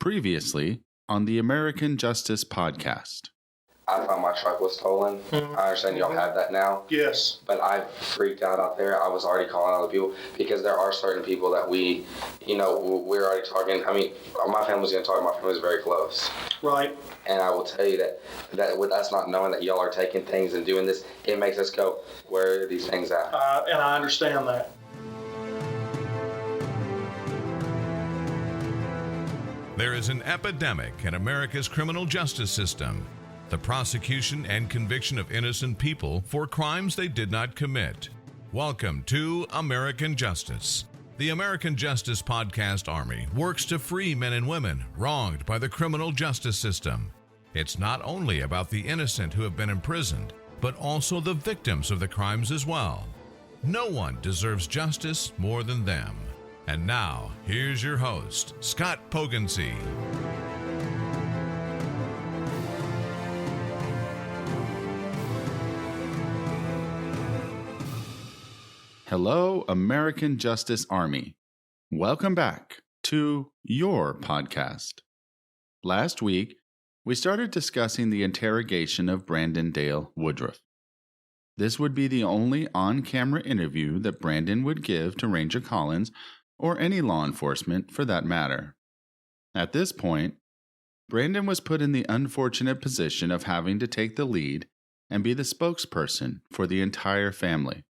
Previously on the American Justice Podcast. I thought my truck was stolen. I understand y'all have that now. Yes. But I freaked out there. I was already calling other people because there are certain people that we're already talking. I mean, my family's going to talk. My family's very close. Right. And I will tell you that with us not knowing that y'all are taking things and doing this, it makes us go, where are these things at? And I understand that. There is an epidemic in America's criminal justice system. The prosecution and conviction of innocent people for crimes they did not commit. Welcome to American Justice. The American Justice Podcast Army works to free men and women wronged by the criminal justice system. It's not only about the innocent who have been imprisoned, but also the victims of the crimes as well. No one deserves justice more than them. And now, here's your host, Scott Pogensey. Hello, American Justice Army. Welcome back to your podcast. Last week, we started discussing the interrogation of Brandon Dale Woodruff. This would be the only on-camera interview that Brandon would give to Ranger Collins or any law enforcement for that matter. At this point, Brandon was put in the unfortunate position of having to take the lead and be the spokesperson for the entire family.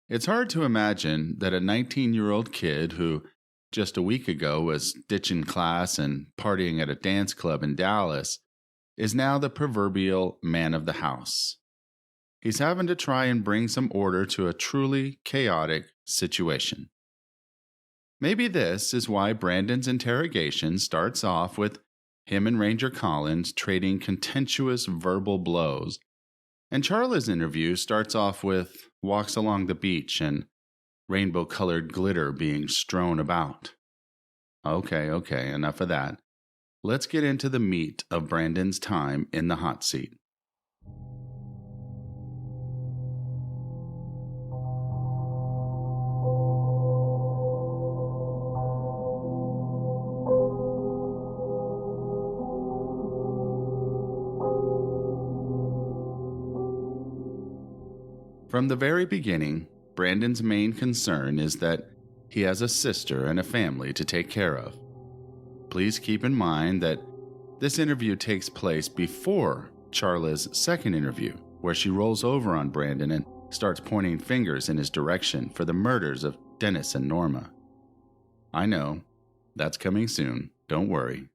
It's hard to imagine that a 19-year-old kid who just a week ago was ditching class and partying at a dance club in Dallas is now the proverbial man of the house. He's having to try and bring some order to a truly chaotic situation. Maybe this is why Brandon's interrogation starts off with him and Ranger Collins trading contentious verbal blows, and Charla's interview starts off with walks along the beach and rainbow-colored glitter being strewn about. Okay, enough of that. Let's get into the meat of Brandon's time in the hot seat. From the very beginning, Brandon's main concern is that he has a sister and a family to take care of. Please keep in mind that this interview takes place before Charla's second interview, where she rolls over on Brandon and starts pointing fingers in his direction for the murders of Dennis and Norma. I know, that's coming soon, don't worry.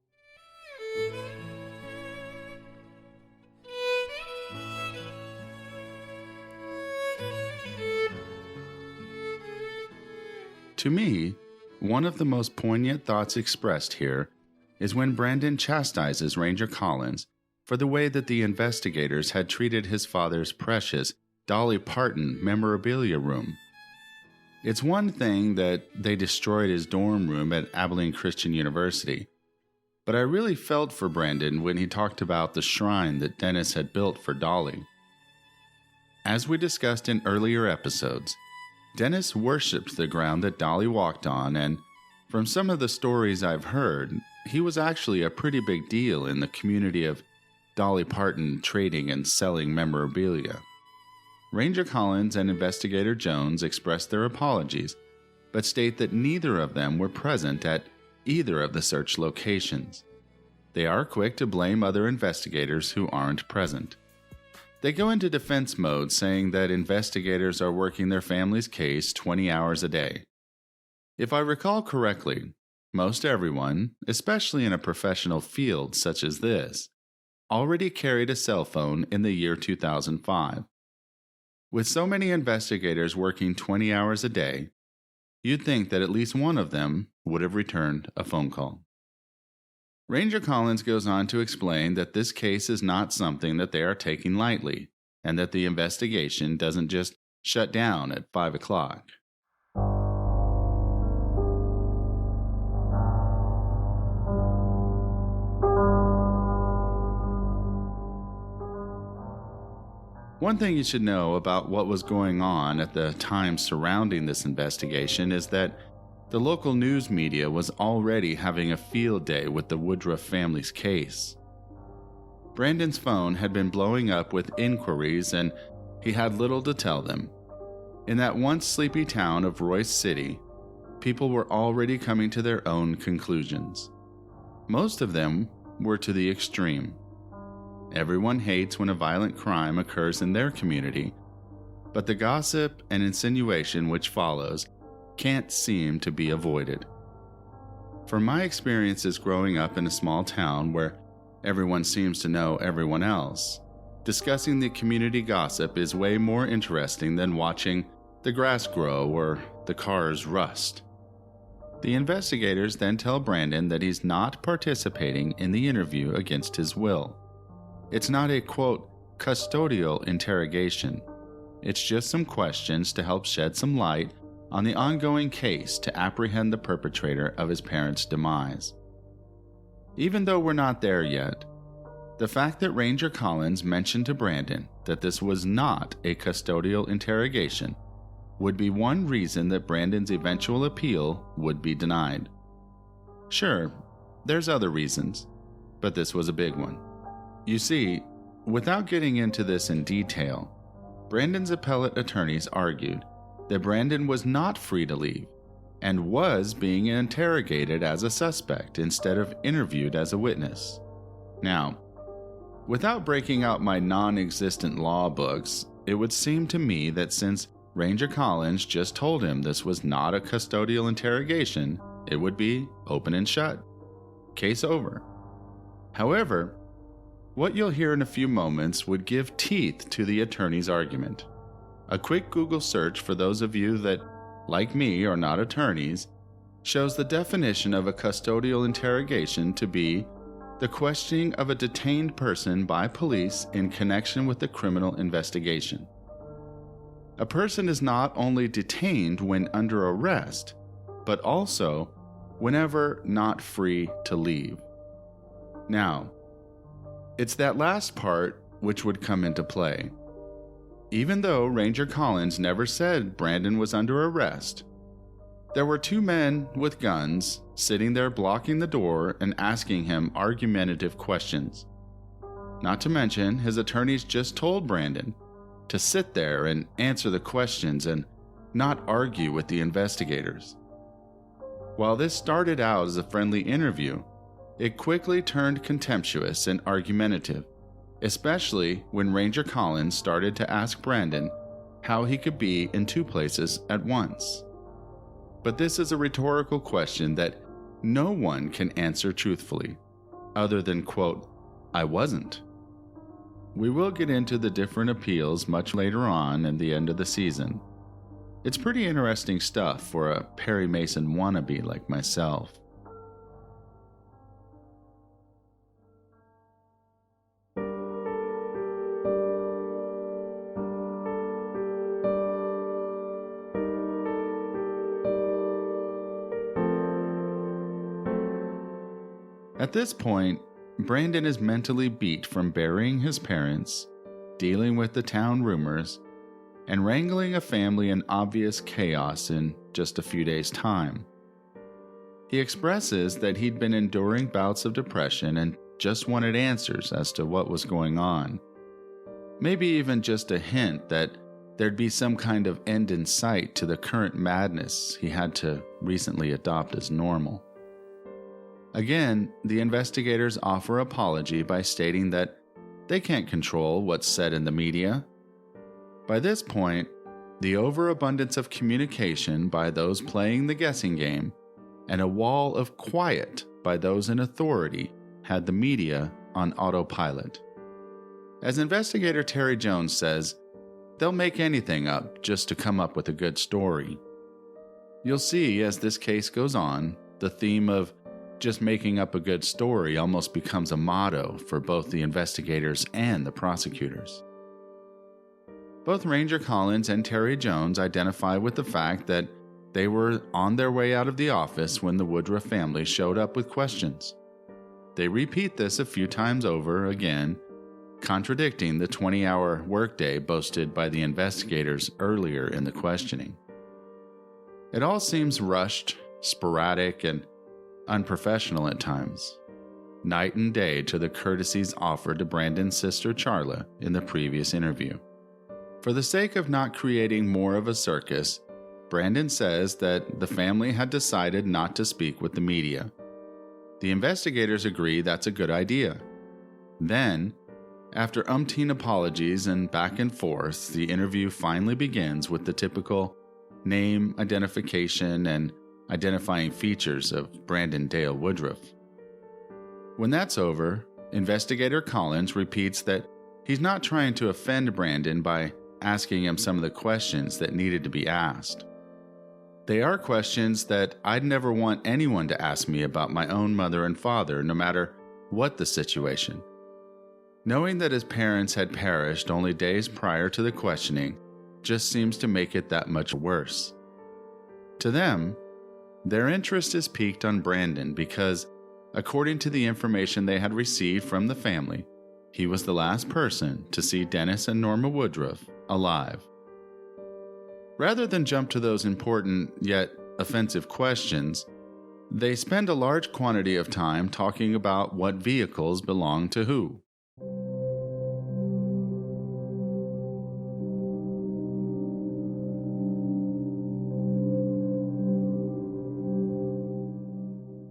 To me, one of the most poignant thoughts expressed here is when Brandon chastises Ranger Collins for the way that the investigators had treated his father's precious Dolly Parton memorabilia room. It's one thing that they destroyed his dorm room at Abilene Christian University, but I really felt for Brandon when he talked about the shrine that Dennis had built for Dolly. As we discussed in earlier episodes, Dennis worshipped the ground that Dolly walked on, and from some of the stories I've heard, he was actually a pretty big deal in the community of Dolly Parton trading and selling memorabilia. Ranger Collins and Investigator Jones expressed their apologies, but state that neither of them were present at either of the search locations. They are quick to blame other investigators who aren't present. They go into defense mode, saying that investigators are working their family's case 20 hours a day. If I recall correctly, most everyone, especially in a professional field such as this, already carried a cell phone in the year 2005. With so many investigators working 20 hours a day, you'd think that at least one of them would have returned a phone call. Ranger Collins goes on to explain that this case is not something that they are taking lightly, and that the investigation doesn't just shut down at 5 o'clock. One thing you should know about what was going on at the time surrounding this investigation is that The local news media was already having a field day with the Woodruff family's case. Brandon's phone had been blowing up with inquiries, and he had little to tell them. In that once sleepy town of Royce City, people were already coming to their own conclusions. Most of them were to the extreme. Everyone hates when a violent crime occurs in their community, but the gossip and insinuation which follows can't seem to be avoided. From my experiences growing up in a small town where everyone seems to know everyone else, discussing the community gossip is way more interesting than watching the grass grow or the cars rust. The investigators then tell Brandon that he's not participating in the interview against his will. It's not a, quote, custodial interrogation. It's just some questions to help shed some light on the ongoing case to apprehend the perpetrator of his parents' demise. Even though we're not there yet, the fact that Ranger Collins mentioned to Brandon that this was not a custodial interrogation would be one reason that Brandon's eventual appeal would be denied. Sure, there's other reasons, but this was a big one. You see, without getting into this in detail, Brandon's appellate attorneys argued that Brandon was not free to leave and was being interrogated as a suspect instead of interviewed as a witness. Now, without breaking out my non-existent law books, it would seem to me that since Ranger Collins just told him this was not a custodial interrogation, it would be open and shut. Case over. However, what you'll hear in a few moments would give teeth to the attorney's argument. A quick Google search for those of you that, like me, are not attorneys, shows the definition of a custodial interrogation to be the questioning of a detained person by police in connection with a criminal investigation. A person is not only detained when under arrest, but also whenever not free to leave. Now, it's that last part which would come into play. Even though Ranger Collins never said Brandon was under arrest, there were two men with guns sitting there blocking the door and asking him argumentative questions. Not to mention, his attorneys just told Brandon to sit there and answer the questions and not argue with the investigators. While this started out as a friendly interview, it quickly turned contemptuous and argumentative, especially when Ranger Collins started to ask Brandon how he could be in two places at once. But this is a rhetorical question that no one can answer truthfully, other than, quote, I wasn't. We will get into the different appeals much later on in the end of the season. It's pretty interesting stuff for a Perry Mason wannabe like myself. At this point, Brandon is mentally beat from burying his parents, dealing with the town rumors, and wrangling a family in obvious chaos in just a few days' time. He expresses that he'd been enduring bouts of depression and just wanted answers as to what was going on. Maybe even just a hint that there'd be some kind of end in sight to the current madness he had to recently adopt as normal. Again, the investigators offer apology by stating that they can't control what's said in the media. By this point, the overabundance of communication by those playing the guessing game and a wall of quiet by those in authority had the media on autopilot. As investigator Terry Jones says, they'll make anything up just to come up with a good story. You'll see as this case goes on, the theme of just making up a good story almost becomes a motto for both the investigators and the prosecutors. Both Ranger Collins and Terry Jones identify with the fact that they were on their way out of the office when the Woodruff family showed up with questions. They repeat this a few times over again, contradicting the 20-hour workday boasted by the investigators earlier in the questioning. It all seems rushed sporadic, and unprofessional at times. Night and day to the courtesies offered to Brandon's sister Charla in the previous interview. For the sake of not creating more of a circus, Brandon says that the family had decided not to speak with the media. The investigators agree that's a good idea. Then, after umpteen apologies and back and forth, the interview finally begins with the typical name, identification, and identifying features of Brandon Dale Woodruff. When that's over, Investigator Collins repeats that he's not trying to offend Brandon by asking him some of the questions that needed to be asked. They are questions that I'd never want anyone to ask me about my own mother and father, no matter what the situation. Knowing that his parents had perished only days prior to the questioning just seems to make it that much worse. To them, their interest is piqued on Brandon because, according to the information they had received from the family, he was the last person to see Dennis and Norma Woodruff alive. Rather than jump to those important yet offensive questions, they spend a large quantity of time talking about what vehicles belong to who.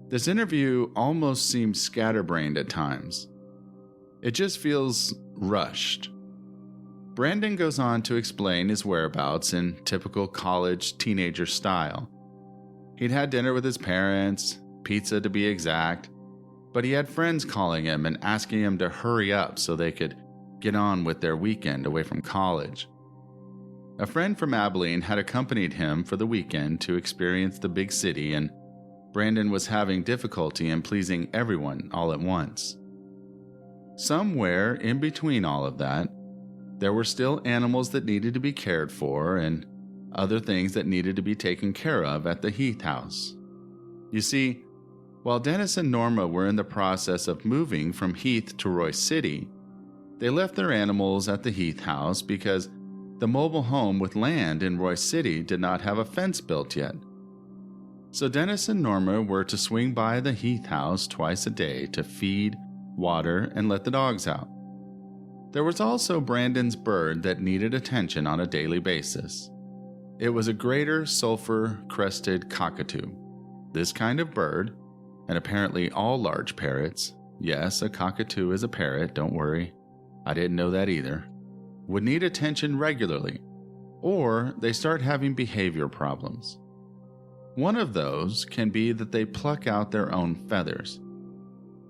This interview almost seems scatterbrained at times. It just feels rushed. Brandon goes on to explain his whereabouts in typical college teenager style. He'd had dinner with his parents, pizza to be exact, but he had friends calling him and asking him to hurry up so they could get on with their weekend away from college. A friend from Abilene had accompanied him for the weekend to experience the big city, and Brandon was having difficulty in pleasing everyone all at once. Somewhere in between all of that, there were still animals that needed to be cared for and other things that needed to be taken care of at the Heath house. You see, while Dennis and Norma were in the process of moving from Heath to Royce City, they left their animals at the Heath house because the mobile home with land in Royce City did not have a fence built yet. So Dennis and Norma were to swing by the Heath house twice a day to feed, water, and let the dogs out. There was also Brandon's bird that needed attention on a daily basis. It was a greater sulfur-crested cockatoo. This kind of bird, and apparently all large parrots, yes, a cockatoo is a parrot, don't worry, I didn't know that either, would need attention regularly, or they start having behavior problems. One of those can be that they pluck out their own feathers.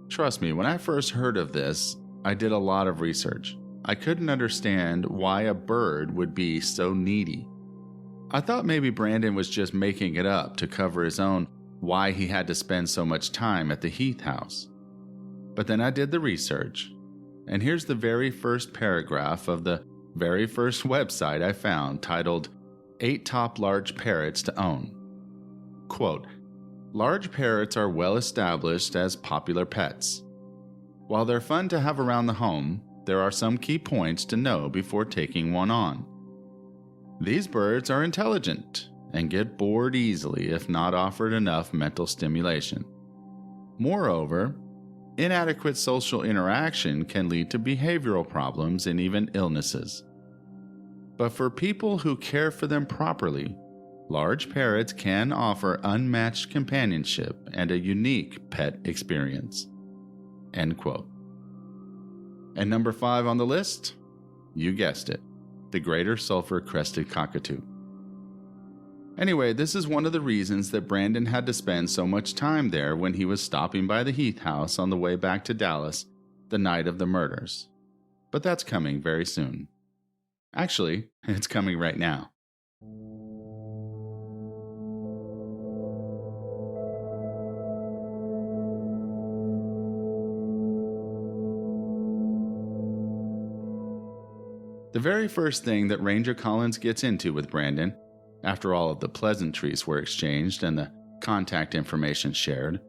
Trust me, when I first heard of this, I did a lot of research. I couldn't understand why a bird would be so needy. I thought maybe Brandon was just making it up to cover his own why he had to spend so much time at the Heath house. But then I did the research, and here's the very first paragraph of the very first website I found titled 8 Top Large Parrots to Own. Quote, "Large parrots are well established as popular pets. While they're fun to have around the home, there are some key points to know before taking one on. These birds are intelligent and get bored easily if not offered enough mental stimulation. Moreover, inadequate social interaction can lead to behavioral problems and even illnesses. But for people who care for them properly, large parrots can offer unmatched companionship and a unique pet experience." End quote. And number 5 on the list? You guessed it, the greater sulfur-crested cockatoo. Anyway, this is one of the reasons that Brandon had to spend so much time there when he was stopping by the Heath house on the way back to Dallas the night of the murders. But that's coming very soon. Actually, it's coming right now. The very first thing that Ranger Collins gets into with Brandon, after all of the pleasantries were exchanged and the contact information shared,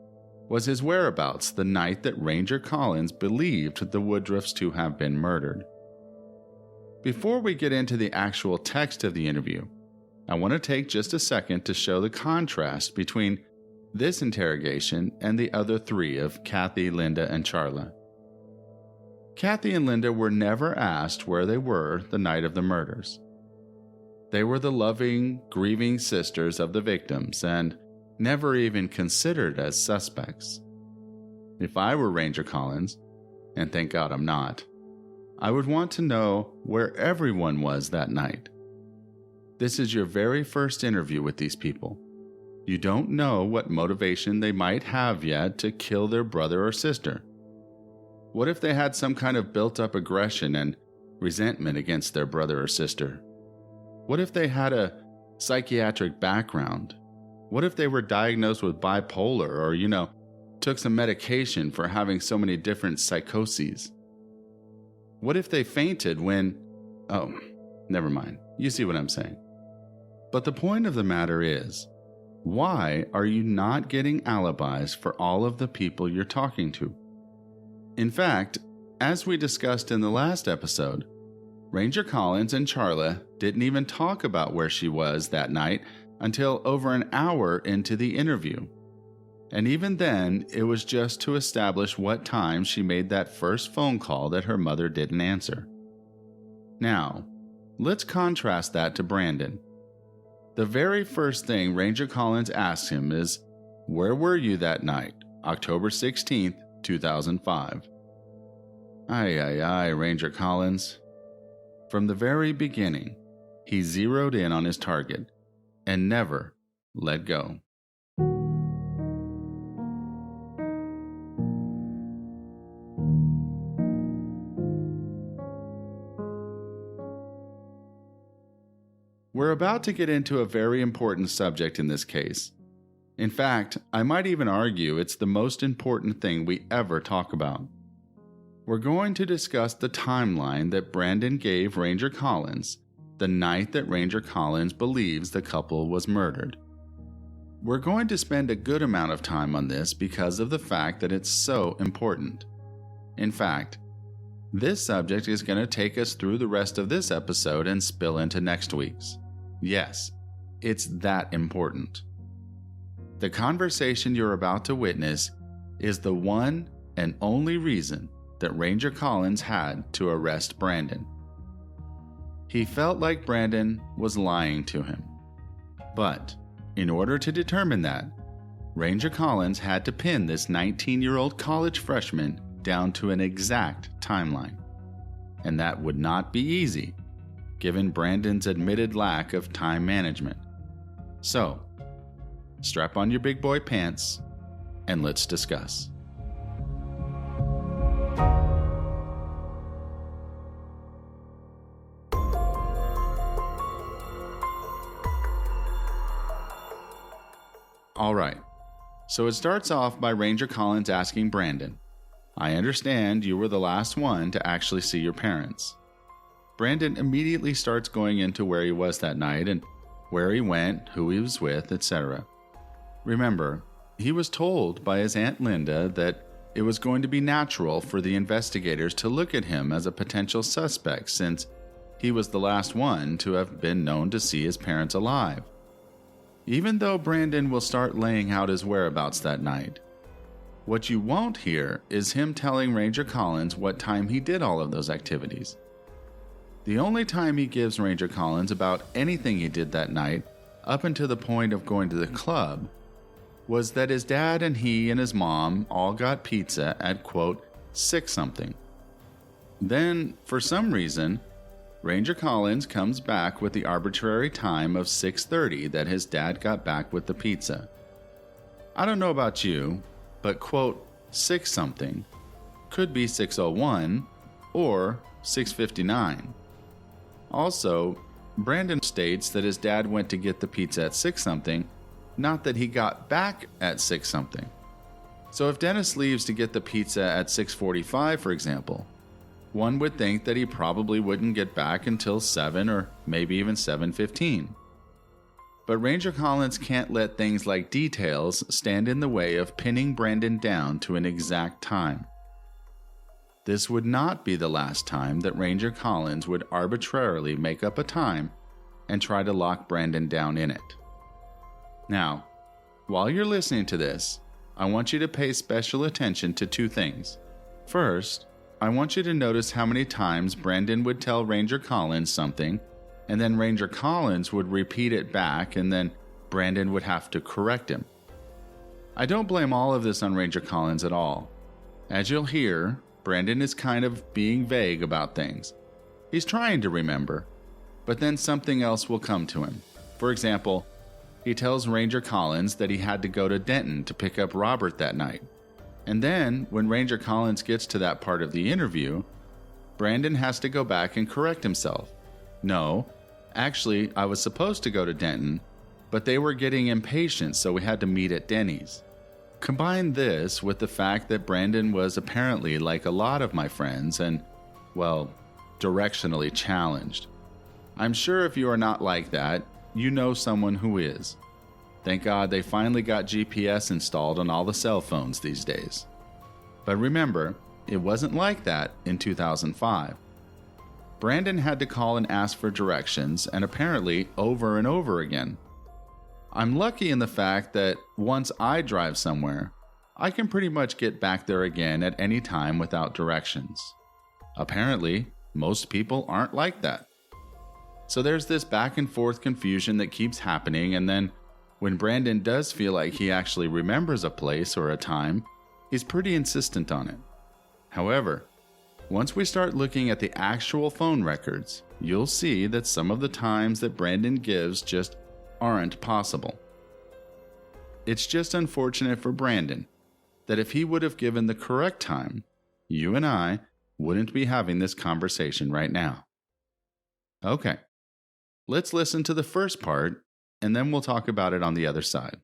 was his whereabouts the night that Ranger Collins believed the Woodruffs to have been murdered. Before we get into the actual text of the interview, I want to take just a second to show the contrast between this interrogation and the other 3 of Kathy, Linda, and Charla. Kathy and Linda were never asked where they were the night of the murders. They were the loving, grieving sisters of the victims and never even considered as suspects. If I were Ranger Collins, and thank God I'm not, I would want to know where everyone was that night. This is your very first interview with these people. You don't know what motivation they might have yet to kill their brother or sister. What if they had some kind of built-up aggression and resentment against their brother or sister? What if they had a psychiatric background? What if they were diagnosed with bipolar or, took some medication for having so many different psychoses? What if they fainted when... Oh, never mind. You see what I'm saying. But the point of the matter is, why are you not getting alibis for all of the people you're talking to? In fact, as we discussed in the last episode, Ranger Collins and Charla didn't even talk about where she was that night until over an hour into the interview. And even then, it was just to establish what time she made that first phone call that her mother didn't answer. Now, let's contrast that to Brandon. The very first thing Ranger Collins asks him is, "Where were you that night, October 16th, 2005? Aye, Ranger Collins. From the very beginning, he zeroed in on his target and never let go. We're about to get into a very important subject in this case. In fact, I might even argue it's the most important thing we ever talk about. We're going to discuss the timeline that Brandon gave Ranger Collins the night that Ranger Collins believes the couple was murdered. We're going to spend a good amount of time on this because of the fact that it's so important. In fact, this subject is going to take us through the rest of this episode and spill into next week's. Yes, it's that important. The conversation you're about to witness is the one and only reason that Ranger Collins had to arrest Brandon. He felt like Brandon was lying to him. But in order to determine that, Ranger Collins had to pin this 19-year-old college freshman down to an exact timeline. And that would not be easy, given Brandon's admitted lack of time management. So, strap on your big boy pants, and let's discuss. Alright, so it starts off by Ranger Collins asking Brandon, "I understand you were the last one to actually see your parents." Brandon immediately starts going into where he was that night and where he went, who he was with, etc. Remember, he was told by his Aunt Linda that it was going to be natural for the investigators to look at him as a potential suspect since he was the last one to have been known to see his parents alive. Even though Brandon will start laying out his whereabouts that night, what you won't hear is him telling Ranger Collins what time he did all of those activities. The only time he gives Ranger Collins about anything he did that night, up until the point of going to the club, was that his dad and he and his mom all got pizza at, quote, 6-something. Then, for some reason, Ranger Collins comes back with the arbitrary time of 6:30 that his dad got back with the pizza. I don't know about you, but, quote, 6-something could be 6:01 or 6:59. Also, Brandon states that his dad went to get the pizza at 6-something, not that he got back at 6-something. So if Dennis leaves to get the pizza at 6:45, for example, one would think that he probably wouldn't get back until 7 or maybe even 7:15. But Ranger Collins can't let things like details stand in the way of pinning Brandon down to an exact time. This would not be the last time that Ranger Collins would arbitrarily make up a time and try to lock Brandon down in it. Now, While you're listening to this, I want you to pay special attention to two things. First, I want you to notice how many times Brandon would tell Ranger Collins something, and then Ranger Collins would repeat it back, and then Brandon would have to correct him. I don't blame all of this on Ranger Collins at all. As you'll hear, Brandon is kind of being vague about things. He's trying to remember, but then something else will come to him. For example, he tells Ranger Collins that he had to go to Denton to pick up Robert that night. And then, when Ranger Collins gets to that part of the interview, Brandon has to go back and correct himself. No, actually, I was supposed to go to Denton, but they were getting impatient, so we had to meet at Denny's. Combine this with the fact that Brandon was apparently like a lot of my friends and, well, directionally challenged. I'm sure if you are not like that, you know someone who is. Thank God they finally got GPS installed on all the cell phones these days. But remember, it wasn't like that in 2005. Brandon had to call and ask for directions, and apparently over and over again. I'm lucky in the fact that once I drive somewhere, I can pretty much get back there again at any time without directions. Apparently, most people aren't like that. So there's this back and forth confusion that keeps happening, and then when Brandon does feel like he actually remembers a place or a time, he's pretty insistent on it. However, once we start looking at the actual phone records, you'll see that some of the times that Brandon gives just aren't possible. It's just unfortunate for Brandon that if he would have given the correct time, you and I wouldn't be having this conversation right now. Okay, let's listen to the first part, and then we'll talk about it on the other side.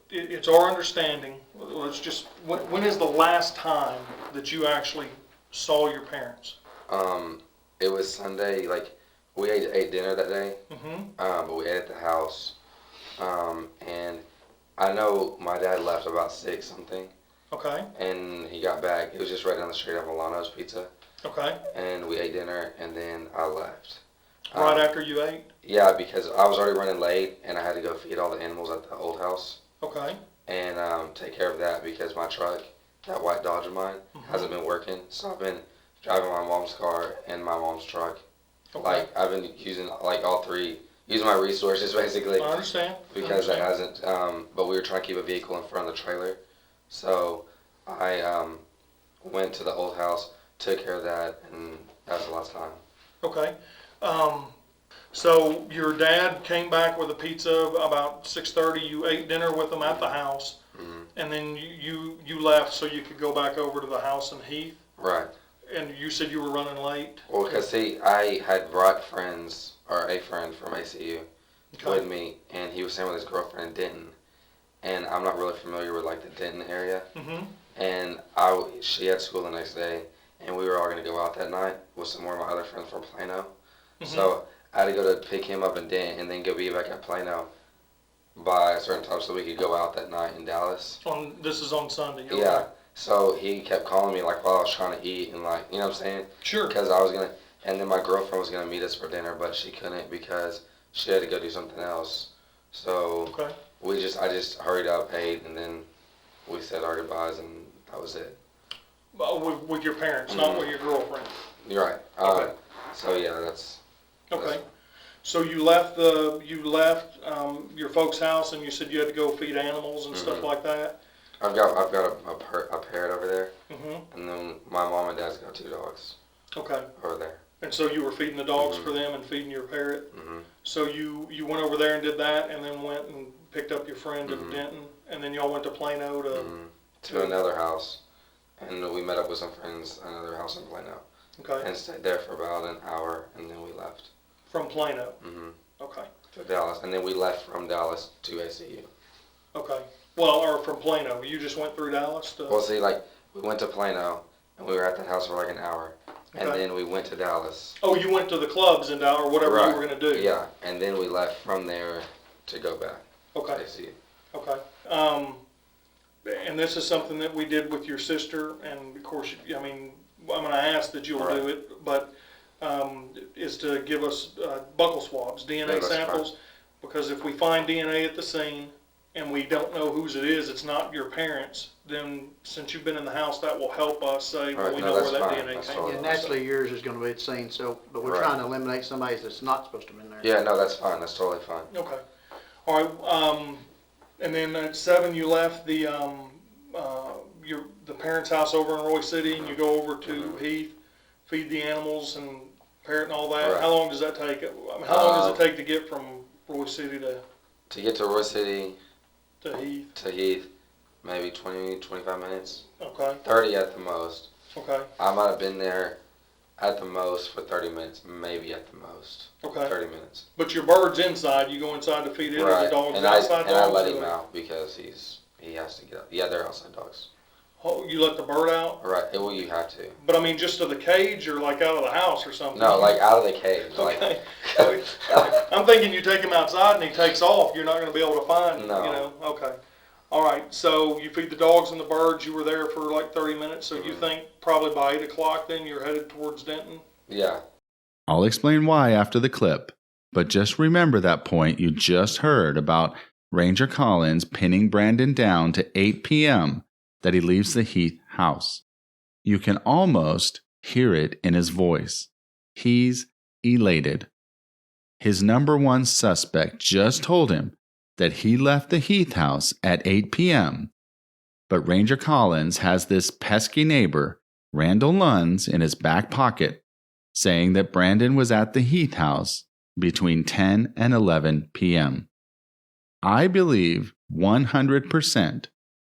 It's our understanding, when is the last time that you actually saw your parents? It was Sunday, we ate dinner that day, but we ate at the house, and I know my dad left about 6 something. Okay. And he got back, it was just right down the street at Milano's Pizza. Okay. And we ate dinner, and then I left. Right after you ate? Yeah, because I was already running late, and I had to go feed all the animals at the old house. Okay. And take care of that because my truck, that white Dodge of mine, hasn't been working. So I've been driving my mom's car and my mom's truck. Okay. I've been using all three, using my resources basically. I understand. Because it hasn't, but we were trying to keep a vehicle in front of the trailer. So I went to the old house, took care of that, and that was the last time. Okay. So your dad came back with a pizza about 6:30. You ate dinner with him at the house, and then you left so you could go back over to the house in Heath. Right. And you said you were running late. Well, because I had brought a friend from ACU with me, and he was staying with his girlfriend in Denton, and I'm not really familiar with the Denton area. And she had school the next day, and we were all going to go out that night with some more of my other friends from Plano. So I had to go to pick him up in Denton and then go be back at Plano by a certain time so we could go out that night in Dallas. This is on Sunday. Yeah. Right. So he kept calling me while I was trying to eat and you know what I'm saying? Sure. Because I was going to, and then my girlfriend was going to meet us for dinner, but she couldn't because she had to go do something else. So okay. I just hurried up, ate, and then we said our goodbyes and that was it. With your parents, not with your girlfriend. You're right. Okay. So yeah, that's. Okay. So you left your folks' house and you said you had to go feed animals and stuff like that? I've got a parrot over there, and then my mom and dad's got 2 dogs. Okay. Over there. And so you were feeding the dogs for them and feeding your parrot. So you went over there and did that, and then went and picked up your friend in Denton, and then y'all went to Plano to another house, and we met up with some friends at another house in Plano. Okay. And stayed there for about an hour, and then we left. From Plano. Okay. To Dallas, and then we left from Dallas to ACU. Okay. Well, or from Plano. You just went through Dallas to... Well, see, we went to Plano, and we were at that house for an hour. And then we went to Dallas. Oh, you went to the clubs in Dallas, or whatever you were going to do. Yeah, and then we left from there to go back to ACU. Okay. And this is something that we did with your sister, and of course, I'm going to ask that you'll do it, but is to give us buccal swabs, DNA samples, because if we find DNA at the scene, and we don't know whose it is, it's not your parents, then since you've been in the house, that will help us say, well, Right, we no, know where that's that fine. DNA That's came fine. from. Yeah, naturally yours is gonna be the scene, so, but we're Right. trying to eliminate somebody that's not supposed to be in there. Yeah, no, that's fine. That's totally fine. Okay. All right, and then at 7, you left the parents' house over in Roy City, and you go over to Heath, feed the animals and parrot and all that. Right. How long does that take? I mean, how long does it take to get from Roy City To get to Roy City, to Heath? to Heath, maybe 20, 25 minutes. Okay, 30 at the most. okay, I might have been there at the most for 30 minutes, maybe at the most. okay. 30 minutes. But your bird's inside, you go inside to feed it, or the Right. dog's And outside I dogs? let or- him out because he has to get out. Yeah, they're outside dogs. Oh, you let the bird out? Right. Well, you have to. But I mean, just to the cage, or like out of the house or something? No, like out of the cage. Okay. Like, I'm thinking you take him outside and he takes off, you're not gonna be able to find, No. you know, okay. All right, so you feed the dogs and the birds, you were there for like 30 minutes, so you think probably by 8 o'clock then you're headed towards Denton? yeah. I'll explain why after the clip, but just remember that point you just heard about Ranger Collins pinning Brandon down to 8 p.m. that he leaves the Heath house. You can almost hear it in his voice. He's elated. His number one suspect just told him that he left the Heath house at 8 p.m., but Ranger Collins has this pesky neighbor, Randall Lunds, in his back pocket, saying that Brandon was at the Heath house between 10 and 11 p.m. I believe 100%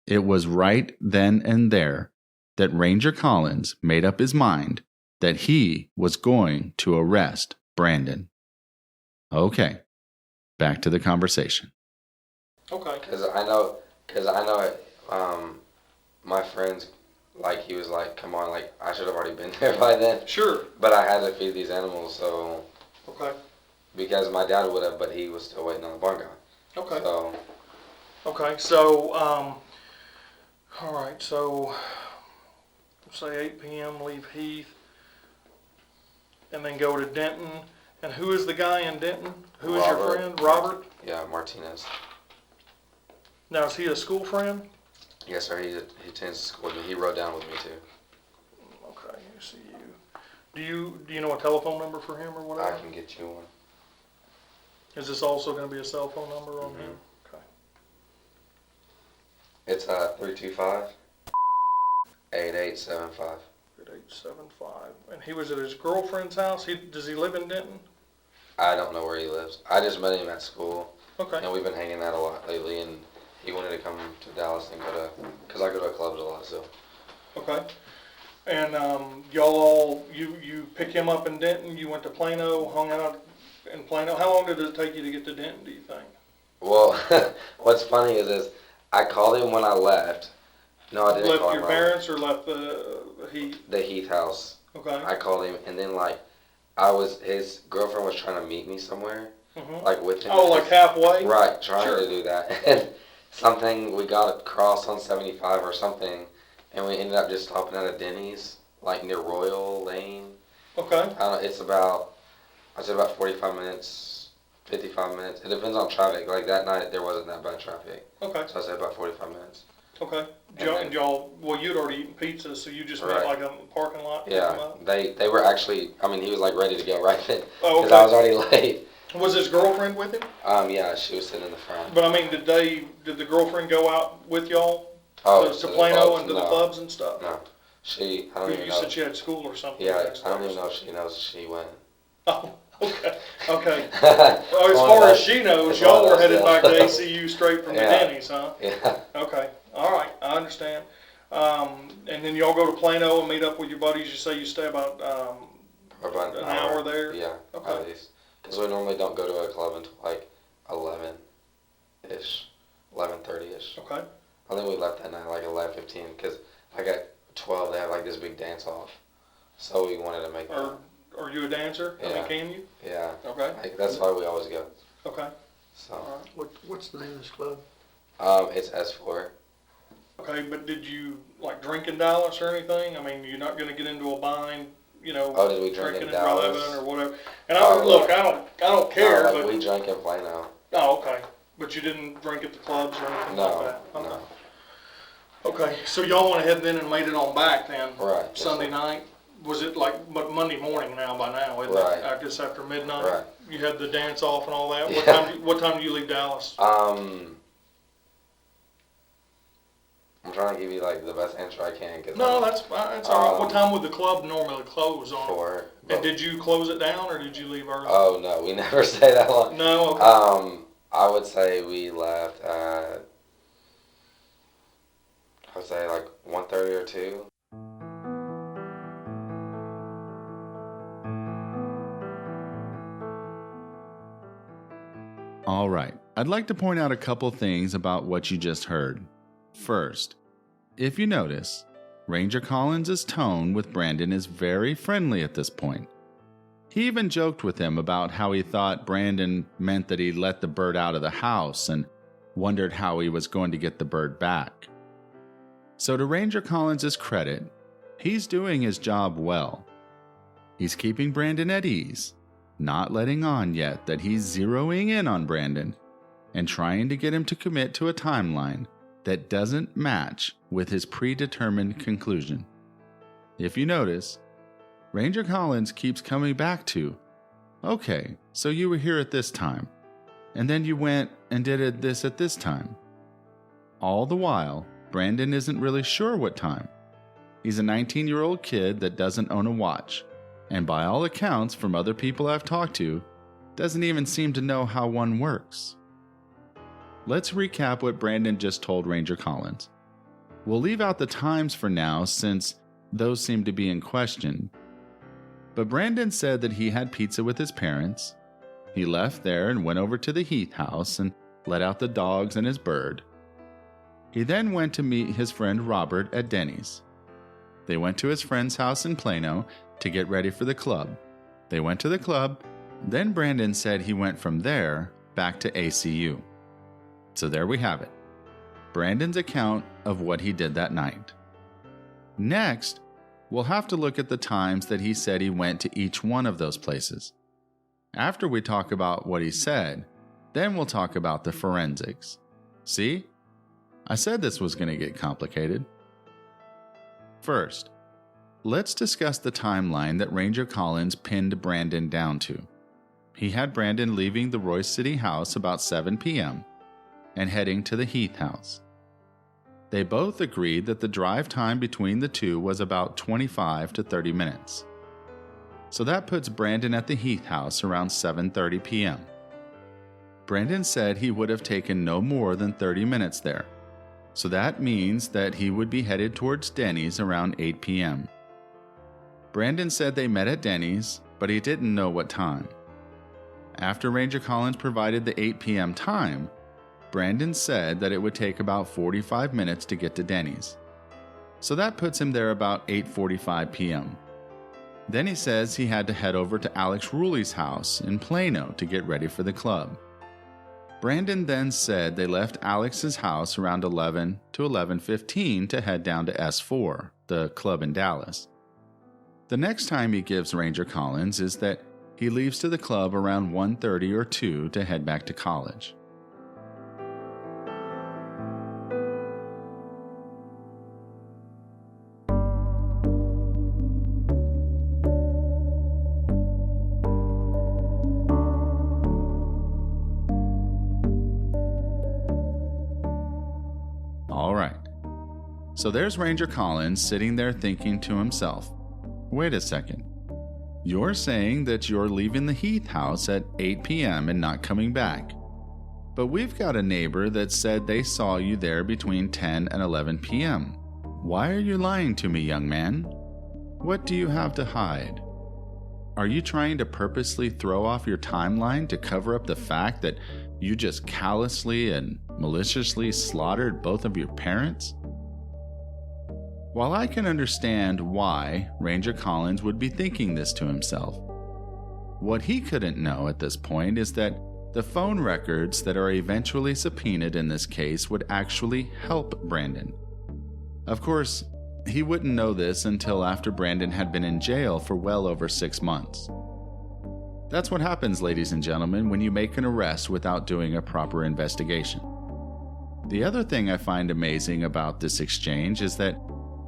it was right then and there that Ranger Collins made up his mind that he was going to arrest Brandon. Okay, back to the conversation. Okay, Because I know it, my friends, like, he was like, come on, like, I should have already been there by then. sure, But I had to feed these animals, so, okay, because my dad would have, but he was still waiting on the barn guy. okay. So, Okay, so, all right, so, say 8 p.m., leave Heath, and then go to Denton. And who is the guy in Denton? Who is your Robert. friend? Robert? yeah, Martinez. Now, is he a school friend? Yes, sir, he attends school with me. He rode down with me, too. Okay, I see you. Do you know a telephone number for him or I whatever? can get you one. Is this also going to be a cell phone number on him? Okay. It's 325 8875. 8875. And he was at his girlfriend's house? Does he live in Denton? I don't know where he lives. I just met him at school, Okay. and we've been hanging out a lot lately, and he wanted to come to Dallas and because I go to clubs a lot, so. Okay. And y'all all, you pick him up in Denton, you went to Plano, hung out in Plano. How long did it take you to get to Denton, do you think? Well, what's funny is I called him when I left. No, I didn't Left call him your when I left. parents or left the Heath? The Heath house. Okay. I called him, and then his girlfriend was trying to meet me somewhere, Mm-hmm. with him. Oh, like halfway? Right, trying Sure. to do that. And something, we got across on 75 or something, and we ended up just stopping at a Denny's, like near Royal Lane. Okay. I don't know, it's about, I'd say about 45 minutes, 55 minutes. It depends on traffic. Like that night, there wasn't that bad traffic. Okay. So I'd say about 45 minutes. Okay. And Well, you'd already eaten pizza, so you just met Right. like in the parking lot? to pick him Yeah, up? they were actually, I mean, he was like ready to go right then. Oh, Because okay. I was already late. Was his girlfriend with him? Yeah, she was sitting in the front. But I mean, did the girlfriend go out with y'all Oh, to to the Plano clubs? and to the No. clubs and stuff? No. I don't even You know. said she had school or something. Yeah, next I don't day. even know if she knows she went. Oh, okay, okay. Well, as far as she knows, It's y'all one were of those headed back to deals. ACU straight from the Yeah. Denny's, huh? Yeah. Okay, all right, I understand. And then y'all go to Plano and meet up with your buddies. You say you stay about For about an hour there? Yeah, Okay. at least. Because we normally don't go to a club until like 11-ish, 11:30-ish. Okay, I think we left that night like 11:15 because like at 12 they have like this big dance off. So we wanted to make that. are you a dancer? I mean, Yeah. can you? Yeah. Okay, Like, that's why we always go. okay, So all right. What's the name of this club? it's S4. Okay, but did you like drink in Dallas or anything? I mean, you're not gonna get into a bind, you know, Oh, did we drink drinking in and Dallas? driving or whatever. And Oh, look, I don't care, No, like but we drank in Plano. oh, okay. But you didn't drink at the clubs or anything No, like that? Okay. no. Okay, so y'all went ahead then and made it on back then? Right. Yes, Sunday sir. night? Was it like Monday morning now by now, isn't Right. it? I guess after midnight? Right. You had the dance off and all that? Yeah. What time do you leave Dallas? I'm trying to give you like the best answer I can. No, that's fine. That's all right. What time would the club normally close on? 4. And did you close it down or did you leave early? Oh no, we never stay that long. No? Okay. I would say we left at, I would say like 1:30 or 2. All right, I'd like to point out a couple things about what you just heard. First, if you notice, Ranger Collins' tone with Brandon is very friendly at this point. He even joked with him about how he thought Brandon meant that he let the bird out of the house and wondered how he was going to get the bird back. So to Ranger Collins' credit, he's doing his job well. He's keeping Brandon at ease, not letting on yet that he's zeroing in on Brandon and trying to get him to commit to a timeline that doesn't match with his predetermined conclusion. If you notice, Ranger Collins keeps coming back to, okay, so you were here at this time, and then you went and did this at this time. All the while, Brandon isn't really sure what time. He's a 19-year-old kid that doesn't own a watch, and by all accounts from other people I've talked to, doesn't even seem to know how one works. Let's recap what Brandon just told Ranger Collins. We'll leave out the times for now since those seem to be in question. But Brandon said that he had pizza with his parents. He left there and went over to the Heath house and let out the dogs and his bird. He then went to meet his friend Robert at Denny's. They went to his friend's house in Plano to get ready for the club. They went to the club, then Brandon said he went from there back to ACU. So there we have it. Brandon's account of what he did that night. Next, we'll have to look at the times that he said he went to each one of those places. After we talk about what he said, then we'll talk about the forensics. See? I said this was going to get complicated. First, let's discuss the timeline that Ranger Collins pinned Brandon down to. He had Brandon leaving the Royce City house about 7 p.m. and heading to the Heath house. They both agreed that the drive time between the two was about 25 to 30 minutes. So that puts Brandon at the Heath house around 7:30 p.m. Brandon said he would have taken no more than 30 minutes there. So that means that he would be headed towards Denny's around 8 p.m. Brandon said they met at Denny's, but he didn't know what time. After Ranger Collins provided the 8 p.m. time, Brandon said that it would take about 45 minutes to get to Denny's. So that puts him there about 8:45 p.m. Then he says he had to head over to Alex Ruley's house in Plano to get ready for the club. Brandon then said they left Alex's house around 11 to 11:15 to head down to S4, the club in Dallas. The next time he gives Ranger Collins is that he leaves to the club around 1:30 or 2 to head back to college. All right. So there's Ranger Collins sitting there thinking to himself, wait a second. You're saying that you're leaving the Heath house at 8 p.m. and not coming back. But we've got a neighbor that said they saw you there between 10 and 11 p.m. Why are you lying to me, young man? What do you have to hide? Are you trying to purposely throw off your timeline to cover up the fact that you just callously and maliciously slaughtered both of your parents? While I can understand why Ranger Collins would be thinking this to himself, what he couldn't know at this point is that the phone records that are eventually subpoenaed in this case would actually help Brandon. Of course, he wouldn't know this until after Brandon had been in jail for well over 6 months. That's what happens, ladies and gentlemen, when you make an arrest without doing a proper investigation. The other thing I find amazing about this exchange is that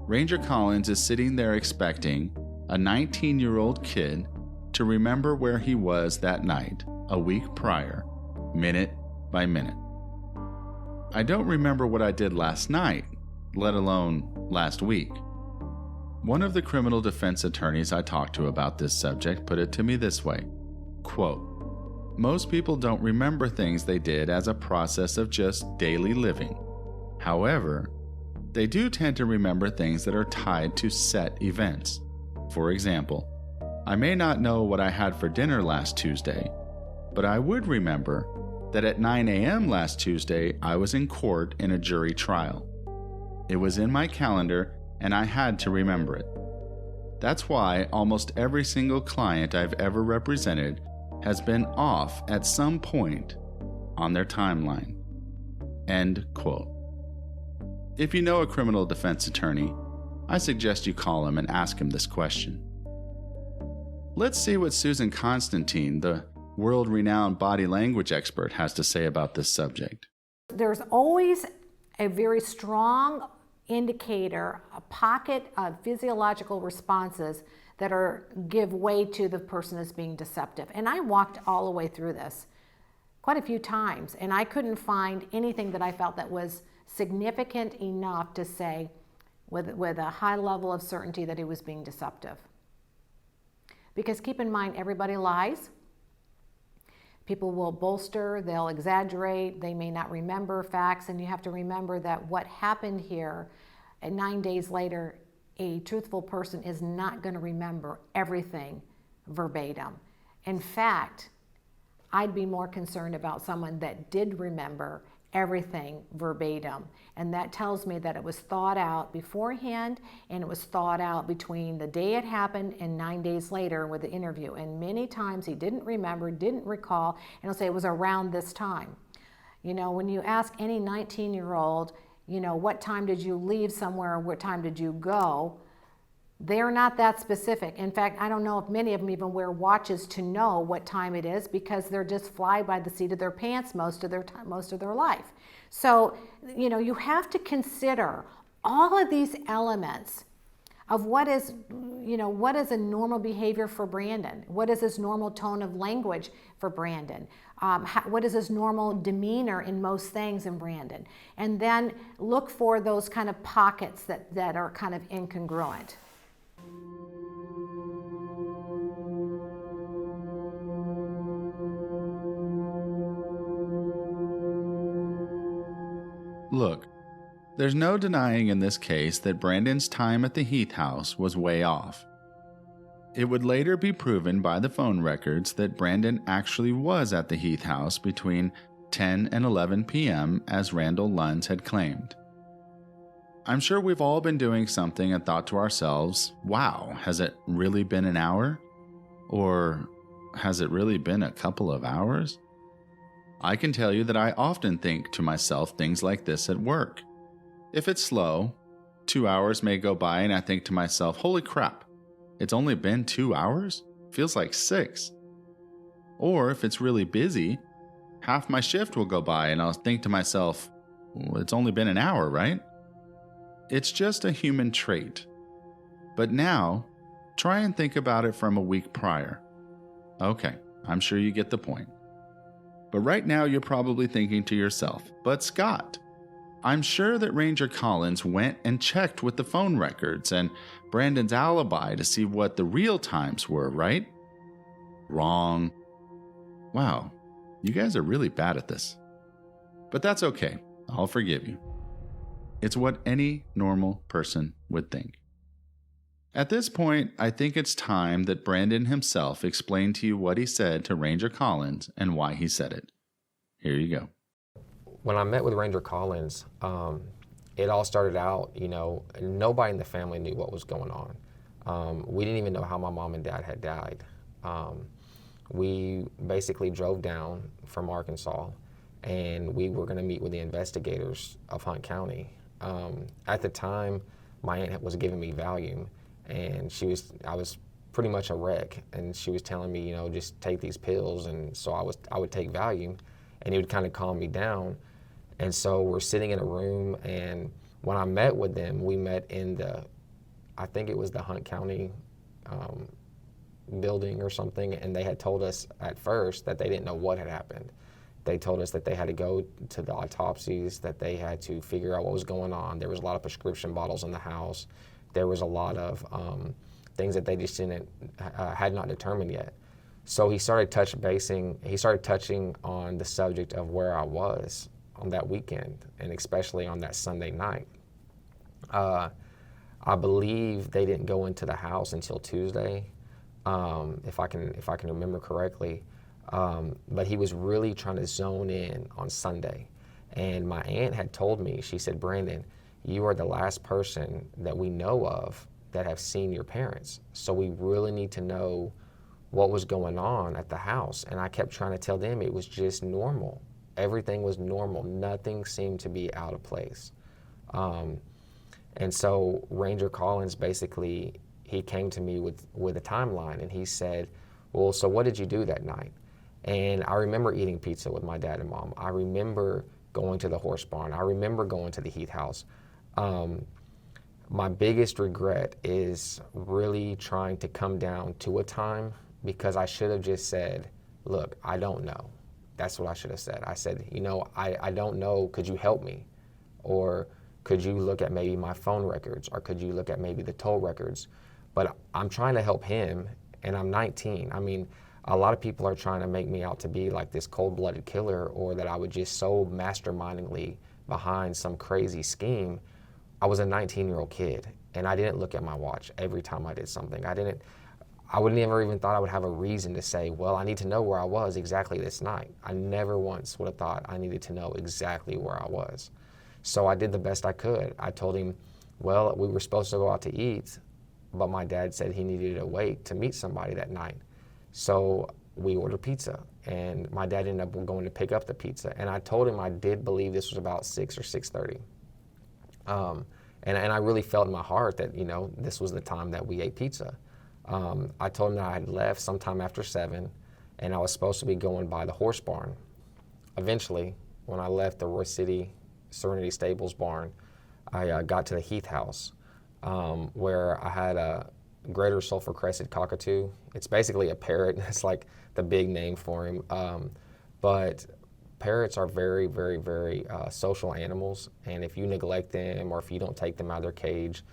Ranger Collins is sitting there expecting a 19-year-old kid to remember where he was that night, a week prior, minute by minute. I don't remember what I did last night, let alone last week. One of the criminal defense attorneys I talked to about this subject put it to me this way, quote, "Most people don't remember things they did as a process of just daily living. However, they do tend to remember things that are tied to set events. For example, I may not know what I had for dinner last Tuesday, but I would remember that at 9 a.m. last Tuesday, I was in court in a jury trial. It was in my calendar, and I had to remember it. That's why almost every single client I've ever represented has been off at some point on their timeline." End quote. If you know a criminal defense attorney, I suggest you call him and ask him this question. Let's see what Susan Constantine, the world-renowned body language expert, has to say about this subject. There's always a very strong indicator, a pocket of physiological responses that give way to the person as being deceptive. And I walked all the way through this quite a few times, and I couldn't find anything that I felt that was significant enough to say with a high level of certainty that he was being deceptive. Because keep in mind, everybody lies. People will bolster, they'll exaggerate, they may not remember facts, and you have to remember that what happened here, and 9 days later, a truthful person is not going to remember everything verbatim. In fact, I'd be more concerned about someone that did remember everything verbatim. And that tells me that it was thought out beforehand, and it was thought out between the day it happened and 9 days later with the interview. And many times he didn't remember, didn't recall, and he'll say it was around this time. You know, when you ask any 19-year-old, you know, what time did you leave somewhere or what time did you go, they're not that specific. In fact, I don't know if many of them even wear watches to know what time it is, because they're just fly by the seat of their pants most of their time, most of their life. So, you know, you have to consider all of these elements of what is, you know, what is a normal behavior for Brandon? What is his normal tone of language for Brandon? What is his normal demeanor in most things in Brandon? And then look for those kind of pockets that are kind of incongruent. Look, there's no denying in this case that Brandon's time at the Heath house was way off. It would later be proven by the phone records that Brandon actually was at the Heath house between 10 and 11 p.m. as Randall Lunds had claimed. I'm sure we've all been doing something and thought to ourselves, wow, has it really been an hour? Or has it really been a couple of hours? I can tell you that I often think to myself things like this at work. If it's slow, 2 hours may go by and I think to myself, holy crap, it's only been 2 hours? Feels like 6. Or if it's really busy, half my shift will go by and I'll think to myself, well, it's only been an hour, right? It's just a human trait. But now, try and think about it from a week prior. Okay, I'm sure you get the point. But right now you're probably thinking to yourself, but Scott, I'm sure that Ranger Collins went and checked with the phone records and Brandon's alibi to see what the real times were, right? Wrong. Wow, you guys are really bad at this. But that's okay, I'll forgive you. It's what any normal person would think. At this point, I think it's time that Brandon himself explained to you what he said to Ranger Collins and why he said it. Here you go. When I met with Ranger Collins, it all started out, you know, nobody in the family knew what was going on. We didn't even know how my mom and dad had died. We basically drove down from Arkansas and we were going to meet with the investigators of Hunt County. At the time, my aunt was giving me Valium, and I was pretty much a wreck, and she was telling me, just take these pills, and so I would take Valium, and it would kind of calm me down. And so we're sitting in a room, and when I met with them, we met in I think it was the Hunt County building or something, and they had told us at first that they didn't know what had happened. They told us that they had to go to the autopsies, that they had to figure out what was going on. There was a lot of prescription bottles in the house. There was a lot of things that they just had not determined yet. So he started touching on the subject of where I was on that weekend, and especially on that Sunday night. I believe they didn't go into the house until Tuesday, if I can remember correctly. But he was really trying to zone in on Sunday. And my aunt had told me, she said, Brandon, you are the last person that we know of that have seen your parents. So we really need to know what was going on at the house. And I kept trying to tell them it was just normal. Everything was normal. Nothing seemed to be out of place. And so Ranger Collins basically, he came to me with a timeline, and he said, well, so what did you do that night? And I remember eating pizza with my dad and mom. I remember going to the horse barn. I remember going to the Heath house. My biggest regret is really trying to come down to a time, because I should have just said, look, I don't know. That's what I should have said. I said, I don't know, could you help me? Or could you look at maybe my phone records? Or could you look at maybe the toll records? But I'm trying to help him, and I'm 19. I mean, a lot of people are trying to make me out to be like this cold-blooded killer, or that I would just so mastermindingly behind some crazy scheme. I was a 19-year-old kid, and I didn't look at my watch every time I did something. I would never even thought I would have a reason to say, well, I need to know where I was exactly this night. I never once would have thought I needed to know exactly where I was. So I did the best I could. I told him, well, we were supposed to go out to eat, but my dad said he needed to wait to meet somebody that night. So we ordered pizza, and my dad ended up going to pick up the pizza. And I told him I did believe this was about 6 or 6:30. And I really felt in my heart that, this was the time that we ate pizza. I told him that I had left sometime after 7, and I was supposed to be going by the horse barn. Eventually, when I left the Roy City Serenity Stables barn, I got to the Heath house, where I had a greater sulfur crested cockatoo. It's basically a parrot. It's like the big name for him. But parrots are very, very, very social animals, and if you neglect them or if you don't take them out of their cage,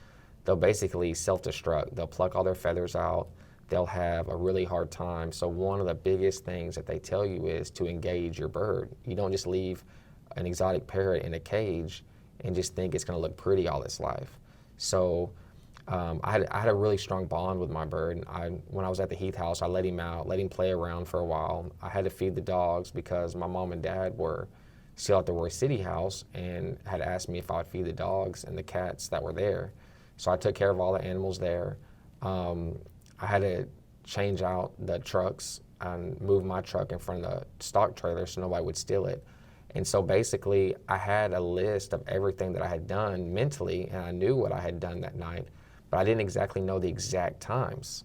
they'll basically self-destruct. They'll pluck all their feathers out. They'll have a really hard time. So one of the biggest things that they tell you is to engage your bird. You don't just leave an exotic parrot in a cage and just think it's going to look pretty all its life. So I had a really strong bond with my bird. When I was at the Heath house, I let him out, let him play around for a while. I had to feed the dogs because my mom and dad were still at the Roy City house and had asked me if I would feed the dogs and the cats that were there. So I took care of all the animals there. I had to change out the trucks and move my truck in front of the stock trailer so nobody would steal it. And so basically I had a list of everything that I had done mentally, and I knew what I had done that night, but I didn't exactly know the exact times.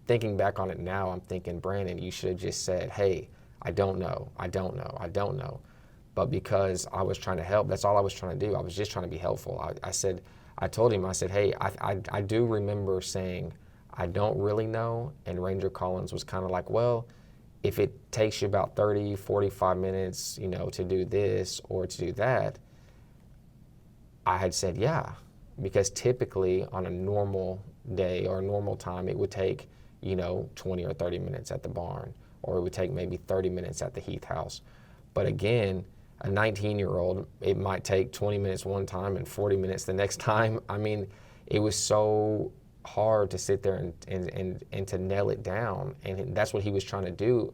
Thinking back on it now, I'm thinking, Brandon, you should have just said, hey, I don't know. But because I was trying to help, that's all I was trying to do. I was just trying to be helpful. I told him, hey, I do remember saying, I don't really know. And Ranger Collins was kind of like, well, if it takes you about 30, 45 minutes, to do this or to do that, I had said, yeah, because typically on a normal day or a normal time, it would take, 20 or 30 minutes at the barn, or it would take maybe 30 minutes at the Heath house. But again, a 19-year-old, it might take 20 minutes one time and 40 minutes the next time. I mean, it was so hard to sit there and to nail it down. And that's what he was trying to do.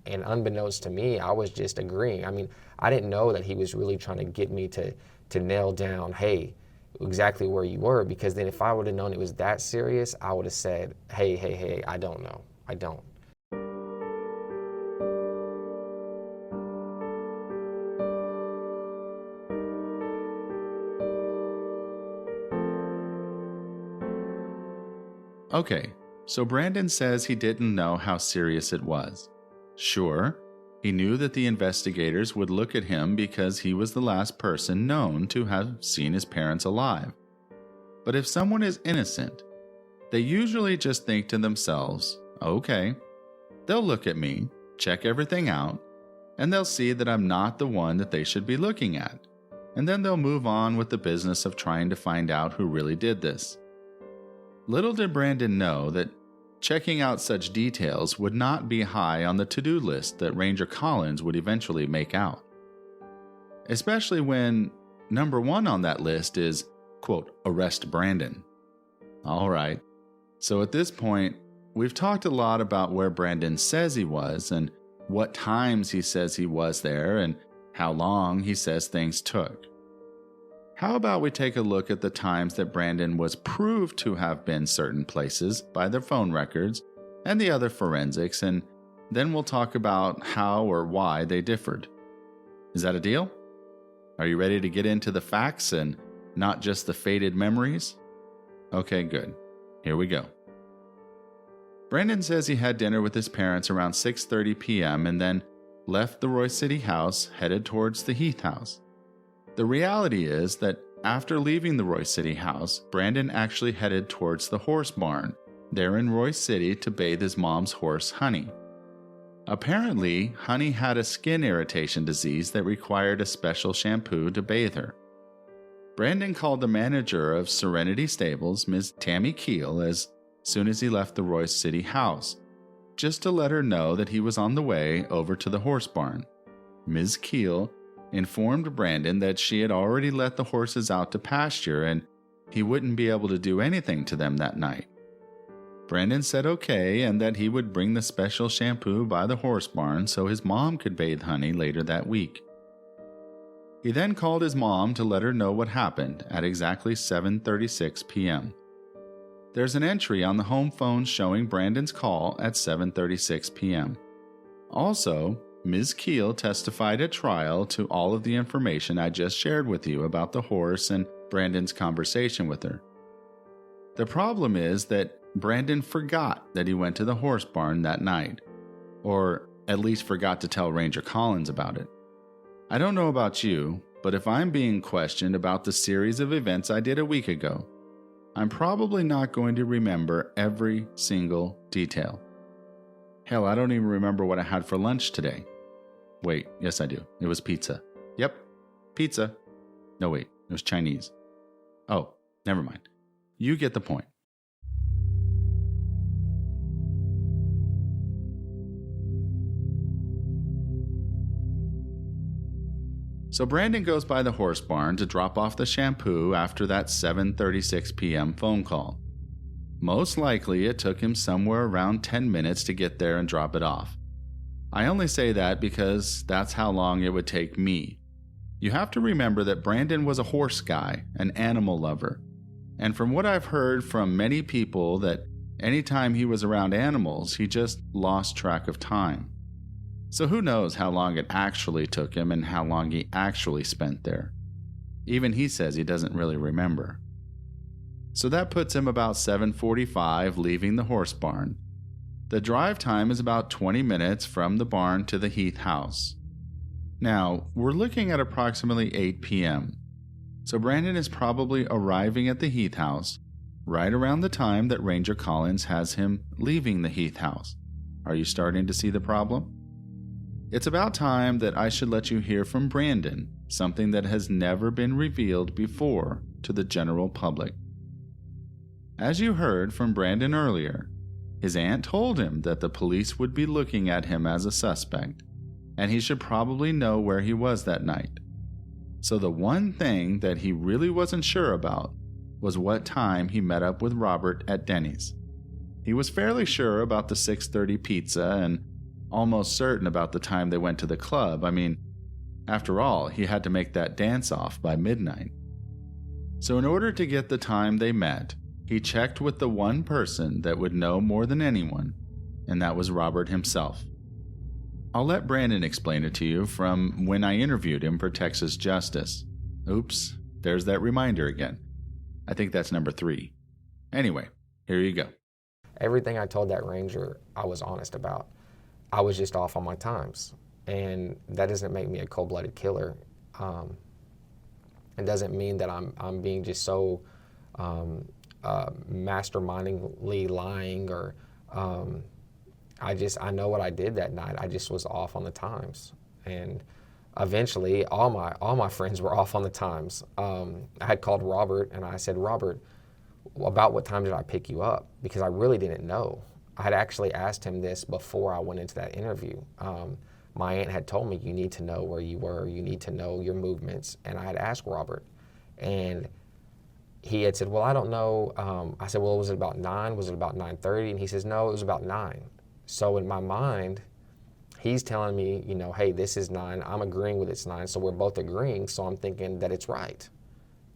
And unbeknownst to me, I was just agreeing. I mean, I didn't know that he was really trying to get me to nail down, hey, exactly where you were. Because then if I would have known it was that serious, I would have said, hey, I don't know. I don't. Okay, so Brandon says he didn't know how serious it was. Sure, he knew that the investigators would look at him because he was the last person known to have seen his parents alive. But if someone is innocent, they usually just think to themselves, okay, they'll look at me, check everything out, and they'll see that I'm not the one that they should be looking at. And then they'll move on with the business of trying to find out who really did this. Little did Brandon know that checking out such details would not be high on the to-do list that Ranger Collins would eventually make out. Especially when number 1 on that list is, quote, arrest Brandon. All right, so at this point, we've talked a lot about where Brandon says he was and what times he says he was there and how long he says things took. How about we take a look at the times that Brandon was proved to have been certain places by their phone records and the other forensics, and then we'll talk about how or why they differed. Is that a deal? Are you ready to get into the facts and not just the faded memories? Okay, good. Here we go. Brandon says he had dinner with his parents around 6:30 p.m. and then left the Royce City house, headed towards the Heath house. The reality is that after leaving the Royce City house, Brandon actually headed towards the horse barn, there in Royce City, to bathe his mom's horse, Honey. Apparently, Honey had a skin irritation disease that required a special shampoo to bathe her. Brandon called the manager of Serenity Stables, Ms. Tammy Keel, as soon as he left the Royce City house, just to let her know that he was on the way over to the horse barn. Ms. Keel informed Brandon that she had already let the horses out to pasture and he wouldn't be able to do anything to them that night. Brandon said okay and that he would bring the special shampoo by the horse barn so his mom could bathe Honey later that week. He then called his mom to let her know what happened at exactly 7:36 p.m. There's an entry on the home phone showing Brandon's call at 7:36 p.m. Also, Ms. Keel testified at trial to all of the information I just shared with you about the horse and Brandon's conversation with her. The problem is that Brandon forgot that he went to the horse barn that night, or at least forgot to tell Ranger Collins about it. I don't know about you, but if I'm being questioned about the series of events I did a week ago, I'm probably not going to remember every single detail. Hell, I don't even remember what I had for lunch today. Wait, yes I do. It was pizza. Yep, pizza. No wait, it was Chinese. Oh, never mind. You get the point. So Brandon goes by the horse barn to drop off the shampoo after that 7:36 p.m. phone call. Most likely it took him somewhere around 10 minutes to get there and drop it off. I only say that because that's how long it would take me. You have to remember that Brandon was a horse guy, an animal lover. And from what I've heard from many people, that anytime he was around animals, he just lost track of time. So who knows how long it actually took him and how long he actually spent there. Even he says he doesn't really remember. So that puts him about 7:45 leaving the horse barn. The drive time is about 20 minutes from the barn to the Heath house. Now, we're looking at approximately 8 p.m. So Brandon is probably arriving at the Heath house right around the time that Ranger Collins has him leaving the Heath house. Are you starting to see the problem? It's about time that I should let you hear from Brandon something that has never been revealed before to the general public. As you heard from Brandon earlier, his aunt told him that the police would be looking at him as a suspect, and he should probably know where he was that night. So the one thing that he really wasn't sure about was what time he met up with Robert at Denny's. He was fairly sure about the 6:30 pizza and almost certain about the time they went to the club. I mean, after all, he had to make that dance-off by midnight. So in order to get the time they met, he checked with the one person that would know more than anyone, and that was Robert himself. I'll let Brandon explain it to you from when I interviewed him for Texas Justice. Oops, there's that reminder again. I think that's number 3. Anyway, here you go. Everything I told that ranger, I was honest about. I was just off on my times. And that doesn't make me a cold-blooded killer. It doesn't mean that I'm being just so mastermindingly lying, or I know what I did that night. I just was off on the times. And eventually all my friends were off on the times. I had called Robert and I said, Robert, about what time did I pick you up? Because I really didn't know. I had actually asked him this before I went into that interview. My aunt had told me, you need to know where you were, you need to know your movements. And I had asked Robert, and he had said, well, I don't know. I said, well, was it about 9? Was it about 9:30? And he says, no, it was about 9. So in my mind, he's telling me, you know, hey, this is 9. I'm agreeing with it's 9, so we're both agreeing, so I'm thinking that it's right.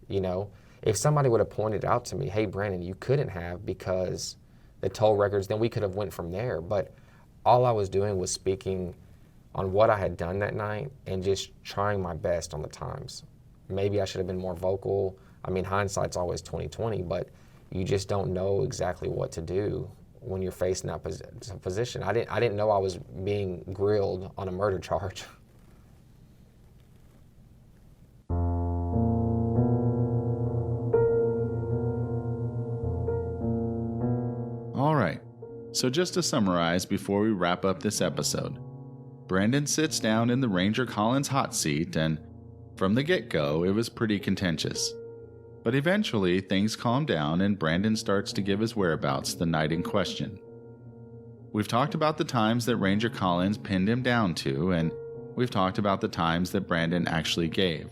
You know, if somebody would have pointed out to me, hey, Brandon, you couldn't have because the toll records, then we could have went from there. But all I was doing was speaking on what I had done that night and just trying my best on the times. Maybe I should have been more vocal. I mean, hindsight's always 20/20, but you just don't know exactly what to do when you're facing that position. I didn't know I was being grilled on a murder charge. All right, so just to summarize before we wrap up this episode, Brandon sits down in the Ranger Collins hot seat, and from the get-go, it was pretty contentious. But eventually, things calm down and Brandon starts to give his whereabouts the night in question. We've talked about the times that Ranger Collins pinned him down to, and we've talked about the times that Brandon actually gave.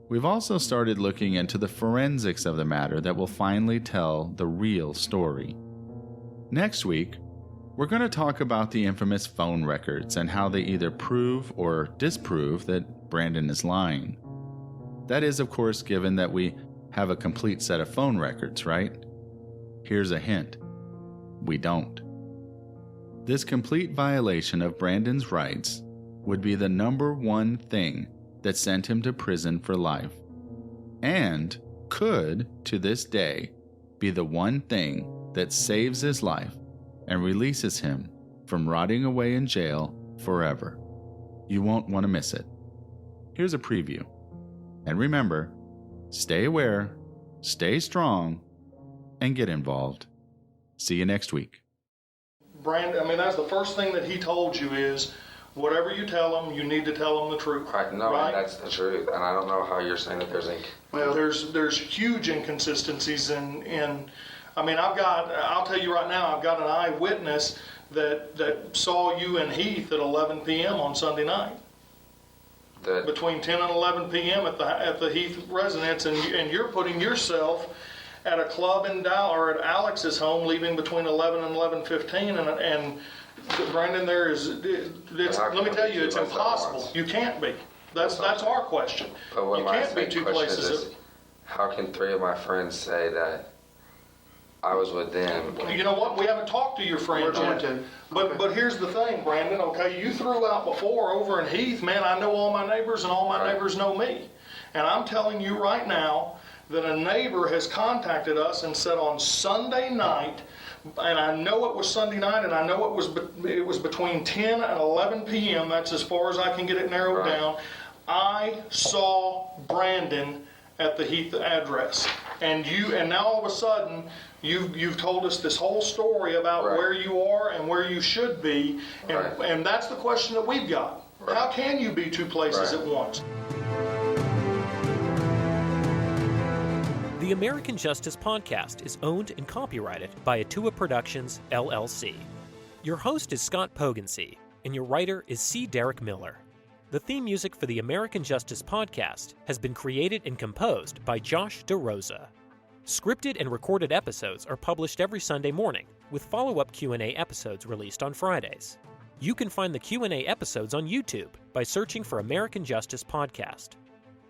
We've also started looking into the forensics of the matter that will finally tell the real story. Next week, we're going to talk about the infamous phone records and how they either prove or disprove that Brandon is lying. That is, of course, given that we have a complete set of phone records, right? Here's a hint. We don't. This complete violation of Brandon's rights would be the number one thing that sent him to prison for life, and could, to this day, be the one thing that saves his life and releases him from rotting away in jail forever. You won't want to miss it. Here's a preview. And remember, stay aware, stay strong, and get involved. See you next week. Brandon, I mean, that's the first thing that he told you is, whatever you tell them, you need to tell them the truth. Right, no, right? That's the truth, and I don't know how you're saying that Well, there's huge inconsistencies in I mean, I'll tell you right now, I've got an eyewitness that saw you and Heath at 11 p.m. on Sunday night. Between 10 and 11 p.m. at the Heath residence, and you're putting yourself at a club in Dallas, or at Alex's home, leaving between 11 and 11:15, and Brandon, let me tell you, it's impossible. You can't be. That's our question. But you can't be two places. How can 3 of my friends say that I was with them? You know what? We haven't talked to your friends yet. But here's the thing, Brandon, okay? You threw out before over in Heath, man, I know all my neighbors and all my neighbors know me. And I'm telling you right now that a neighbor has contacted us and said on Sunday night, and I know it was Sunday night, and I know it was between 10 and 11 p.m. That's as far as I can get it narrowed down. I saw Brandon at the Heath address. And now all of a sudden, you've told us this whole story about where you are and where you should be, and that's the question that we've got. How can you be two places at once? The American Justice Podcast is owned and copyrighted by Atua Productions, LLC. Your host is Scott Pogensee, and your writer is C. Derek Miller. The theme music for the American Justice Podcast has been created and composed by Josh DeRosa. Scripted and recorded episodes are published every Sunday morning, with follow-up Q&A episodes released on Fridays. You can find the Q&A episodes on YouTube by searching for American Justice Podcast.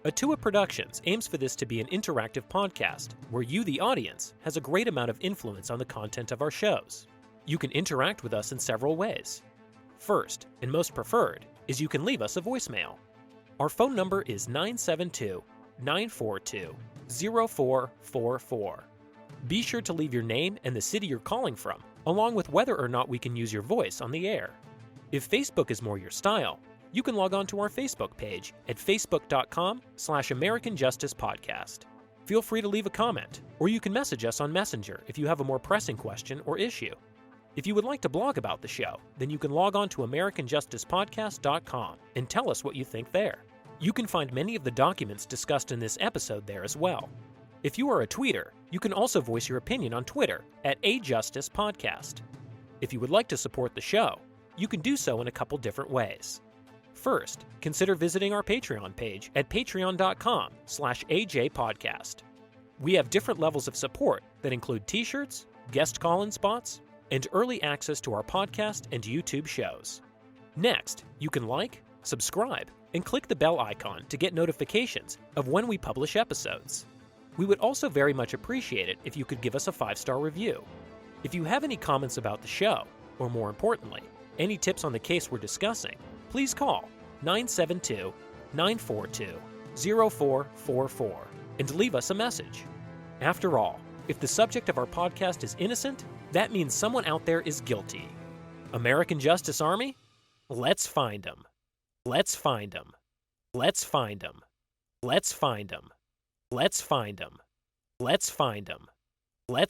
Atua Productions aims for this to be an interactive podcast where you, the audience, has a great amount of influence on the content of our shows. You can interact with us in several ways. First, and most preferred, is you can leave us a voicemail. Our phone number is 972-942-0444. Be sure to leave your name and the city you're calling from, along with whether or not we can use your voice on the air. If Facebook is more your style, you can log on to our Facebook page at facebook.com/American Justice Podcast. Feel free to leave a comment, or you can message us on Messenger if you have a more pressing question or issue. If you would like to blog about the show, then you can log on to AmericanJusticePodcast.com and tell us what you think there. You can find many of the documents discussed in this episode there as well. If you are a tweeter, you can also voice your opinion on Twitter at AJusticePodcast. If you would like to support the show, you can do so in a couple different ways. First, consider visiting our Patreon page at patreon.com/AJPodcast. We have different levels of support that include t-shirts, guest call-in spots, and early access to our podcast and YouTube shows. Next, you can like, subscribe, and click the bell icon to get notifications of when we publish episodes. We would also very much appreciate it if you could give us a 5-star review. If you have any comments about the show, or more importantly, any tips on the case we're discussing, please call 972-942-0444 and leave us a message. After all, if the subject of our podcast is innocent, that means someone out there is guilty. American Justice Army? Let's find them. Let's find them. Let's find them. Let's find them. Let's find them. Let's find them. Let's